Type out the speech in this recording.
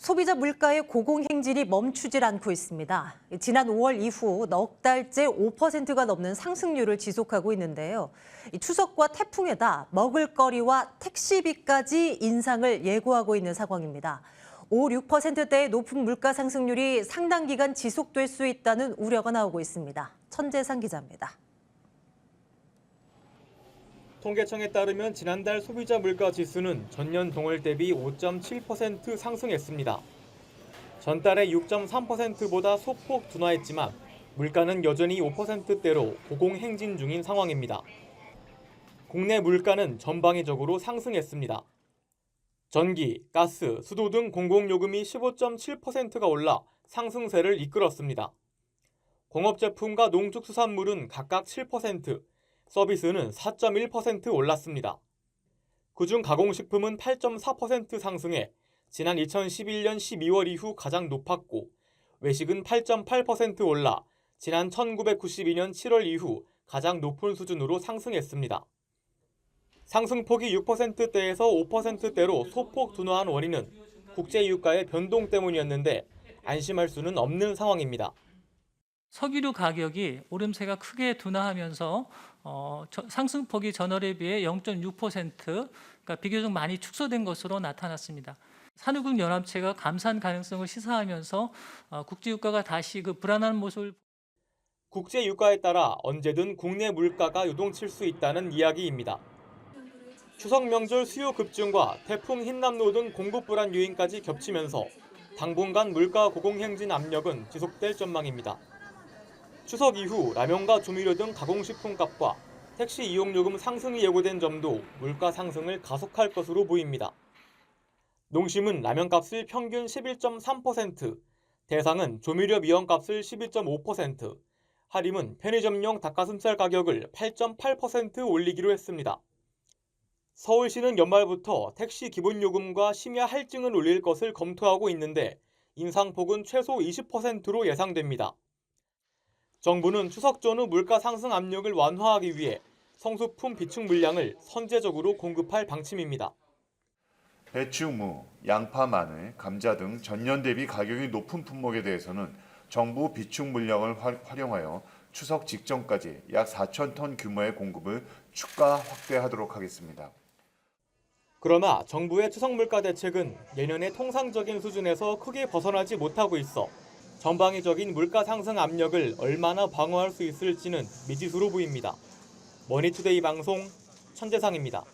소비자 물가의 고공행진이 멈추질 않고 있습니다. 지난 5월 이후 넉 달째 5%가 넘는 상승률을 지속하고 있는데요. 추석과 태풍에다 먹을거리와 택시비까지 인상을 예고하고 있는 상황입니다. 5, 6%대의 높은 물가 상승률이 상당 기간 지속될 수 있다는 우려가 나오고 있습니다. 천재상 기자입니다. 통계청에 따르면 지난달 소비자 물가 지수는 전년 동월 대비 5.7% 상승했습니다. 전달에 6.3%보다 소폭 둔화했지만 물가는 여전히 5%대로 고공행진 중인 상황입니다. 국내 물가는 전방위적으로 상승했습니다. 전기, 가스, 수도 등 공공요금이 15.7%가 올라 상승세를 이끌었습니다. 공업제품과 농축수산물은 각각 7%, 서비스는 4.1% 올랐습니다. 그중 가공식품은 8.4% 상승해 지난 2011년 12월 이후 가장 높았고 외식은 8.8% 올라 지난 1992년 7월 이후 가장 높은 수준으로 상승했습니다. 상승폭이 6%대에서 5%대로 소폭 둔화한 원인은 국제유가의 변동 때문이었는데 안심할 수는 없는 상황입니다. 석유류 가격이 오름세가 크게 둔화하면서 상승폭이 전월에 비해 0.6%, 그러니까 비교적 많이 축소된 것으로 나타났습니다. 산유국 연합체가 감산 가능성을 시사하면서 국제유가가 다시 불안한 모습을 국제유가에 따라 언제든 국내 물가가 요동칠 수 있다는 이야기입니다. 추석 명절 수요 급증과 태풍 흰남노 등 공급 불안 요인까지 겹치면서 당분간 물가 고공행진 압력은 지속될 전망입니다. 추석 이후 라면과 조미료 등 가공식품 값과 택시 이용요금 상승이 예고된 점도 물가 상승을 가속할 것으로 보입니다. 농심은 라면값을 평균 11.3%, 대상은 조미료 미원값을 12.5%, 하림은 편의점용 닭가슴살 가격을 8.8% 올리기로 했습니다. 서울시는 연말부터 택시 기본요금과 심야 할증을 올릴 것을 검토하고 있는데 인상폭은 최소 20%로 예상됩니다. 정부는 추석 전후 물가 상승 압력을 완화하기 위해 성수품 비축 물량을 선제적으로 공급할 방침입니다. 배추, 무, 양파, 마늘, 감자 등 전년 대비 가격이 높은 품목에 대해서는 정부 비축 물량을 활용하여 추석 직전까지 약 4,000톤 규모의 공급을 추가 확대하도록 하겠습니다. 그러나 정부의 추석 물가 대책은 예년의 통상적인 수준에서 크게 벗어나지 못하고 있어 전방위적인 물가 상승 압력을 얼마나 방어할 수 있을지는 미지수로 보입니다. 머니투데이 방송 천재상입니다.